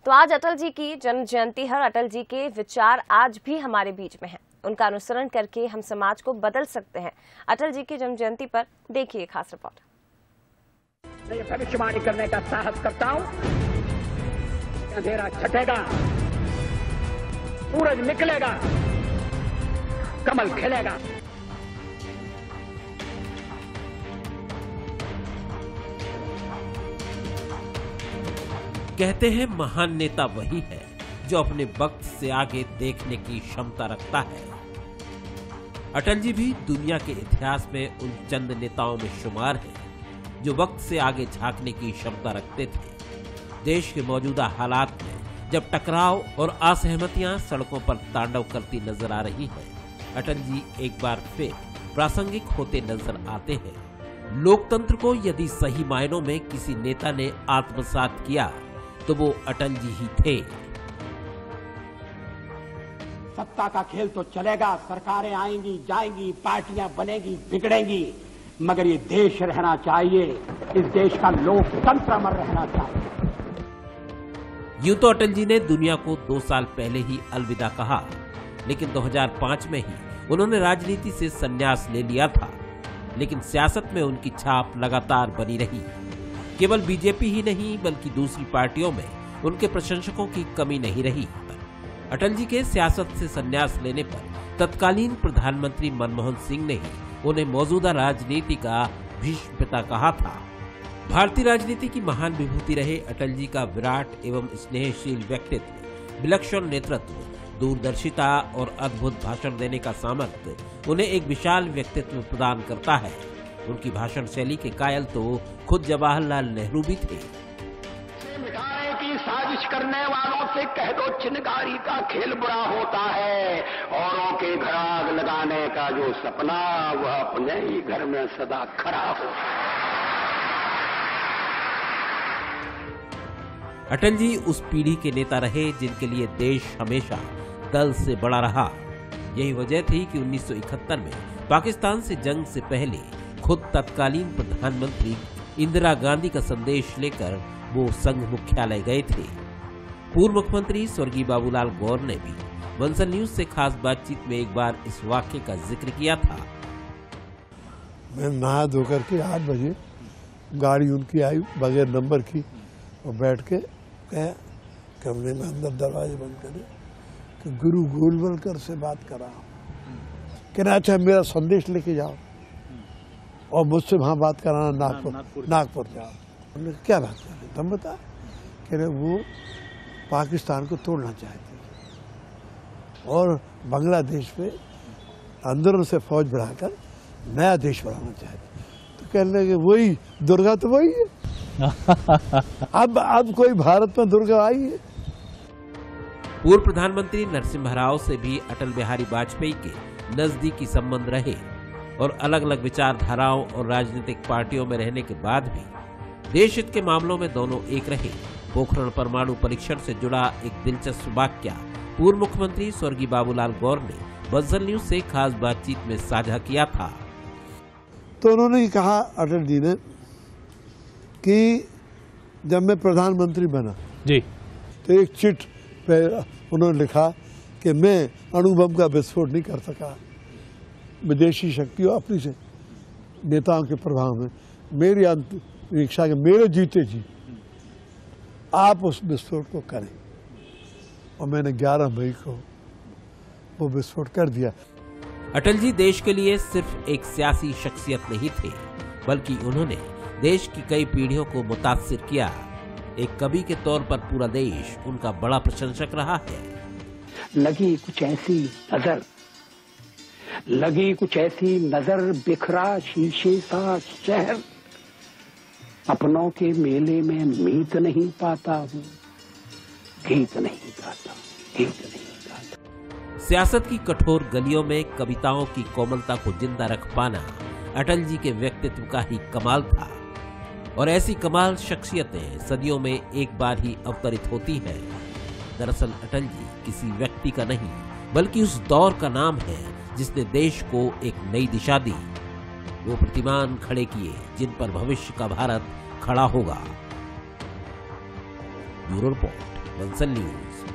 तो आज अटल जी की जन्म जयंती है और अटल जी के विचार आज भी हमारे बीच में हैं। उनका अनुसरण करके हम समाज को बदल सकते हैं। अटल जी की जन्म जयंती पर देखिए खास रिपोर्ट। मैं भविष्यवाणी करने का साहस करता हूं, अंधेरा छटेगा, सूरज निकलेगा, कमल खिलेगा। कहते हैं महान नेता वही है जो अपने वक्त से आगे देखने की क्षमता रखता है। अटल जी भी दुनिया के इतिहास में उन चंद नेताओं में शुमार हैं जो वक्त से आगे झांकने की क्षमता रखते थे। देश के मौजूदा हालात में जब टकराव और असहमतियां सड़कों पर तांडव करती नजर आ रही हैं, अटल जी एक बार फिर प्रासंगिक होते नजर आते हैं। लोकतंत्र को यदि सही मायनों में किसी नेता ने आत्मसात किया तो वो अटल जी ही थे। सत्ता का खेल तो चलेगा, सरकारें आएंगी जाएंगी, पार्टियां बनेगी बिगड़ेंगी, मगर ये देश रहना चाहिए, इस देश का लोकतंत्र अमर रहना चाहिए। यूं तो अटल जी ने दुनिया को 2 साल पहले ही अलविदा कहा, लेकिन 2005 में ही उन्होंने राजनीति से संन्यास ले लिया था। लेकिन सियासत में उनकी छाप लगातार बनी रही। केवल बीजेपी ही नहीं बल्कि दूसरी पार्टियों में उनके प्रशंसकों की कमी नहीं रही। अटल जी के सियासत से संन्यास लेने पर तत्कालीन प्रधानमंत्री मनमोहन सिंह ने ही उन्हें मौजूदा राजनीति का भीष्म पिता कहा था। भारतीय राजनीति की महान विभूति रहे अटल जी का विराट एवं स्नेहशील व्यक्तित्व, विलक्षण नेतृत्व, दूरदर्शिता और अद्भुत भाषण देने का सामर्थ्य उन्हें एक विशाल व्यक्तित्व प्रदान करता है। उनकी भाषण शैली के कायल तो खुद जवाहरलाल नेहरू भी थे। मिटाने की साजिश करने वालों से कह दो चिनगारी का खेल बुरा होता है, औरों के घर आग लगाने का जो सपना वह अपने ही घर में सदा खड़ा हो। अटल जी उस पीढ़ी के नेता रहे जिनके लिए देश हमेशा दल से बड़ा रहा। यही वजह थी कि 1971 में पाकिस्तान से जंग से पहले खुद तत्कालीन प्रधानमंत्री इंदिरा गांधी का संदेश लेकर वो संघ मुख्यालय गए थे। पूर्व मुख्यमंत्री स्वर्गीय बाबूलाल गौर ने भी बंसल न्यूज से खास बातचीत में एक बार इस वाक्य का जिक्र किया था। मैं नहा धोकर के 8 बजे गाड़ी उनकी आई बगैर नंबर की और बैठ के गया कमरे में, अंदर दरवाजे बंद करे कि गुरु गोलवलकर से बात करा, कहना अच्छा मेरा संदेश लेके जाओ और मुझसे वहाँ बात कराना नागपुर जाओ। उन्होंने क्या बात कर रहे तुम बता, कह रहे वो पाकिस्तान को तोड़ना चाहते और बांग्लादेश पे अंदरों से फौज बढ़ाकर नया देश बनाना चाहते। तो कहने लगे वही दुर्गा तो वही है। अब कोई भारत में दुर्गा आई है। पूर्व प्रधानमंत्री नरसिम्हा राव से भी अटल बिहारी वाजपेयी के नजदीकी संबंध रहे और अलग अलग विचारधाराओं और राजनीतिक पार्टियों में रहने के बाद भी देश हित के मामलों में दोनों एक रहे। पोखरण परमाणु परीक्षण से जुड़ा एक दिलचस्प वाक्य पूर्व मुख्यमंत्री स्वर्गीय बाबूलाल गौर ने बंसल न्यूज से खास बातचीत में साझा किया था। तो उन्होंने कहा अटल जी ने कि जब मैं प्रधानमंत्री बना जी तो एक चिट पे उन्होंने लिखा कि मैं अणु बम का विस्फोट नहीं कर सका, विदेशी शक्तियों अपनी से नेताओं के प्रभाव में मेरी अंतरिक्षा के मेरे जीते जी आप उस विस्फोट को करें, और मैंने 11 मई को वो विस्फोट कर दिया। अटल जी देश के लिए सिर्फ एक सियासी शख्सियत नहीं थे, बल्कि उन्होंने देश की कई पीढ़ियों को मुतासिर किया। एक कवि के तौर पर पूरा देश उनका बड़ा प्रशंसक रहा है। लगी कुछ ऐसी नजर बिखरा शीशे सा शहर, अपनों के मेले में मीत नहीं पाता हूँ, गीत नहीं गाता। सियासत की कठोर गलियों में कविताओं की कोमलता को जिंदा रख पाना अटल जी के व्यक्तित्व का ही कमाल था। और ऐसी कमाल शख्सियतें सदियों में एक बार ही अवतरित होती हैं। दरअसल अटल जी किसी व्यक्ति का नहीं बल्कि उस दौर का नाम है जिसने देश को एक नई दिशा दी। वो प्रतिमान खड़े किए जिन पर भविष्य का भारत खड़ा होगा। Bureau report, Bansal news.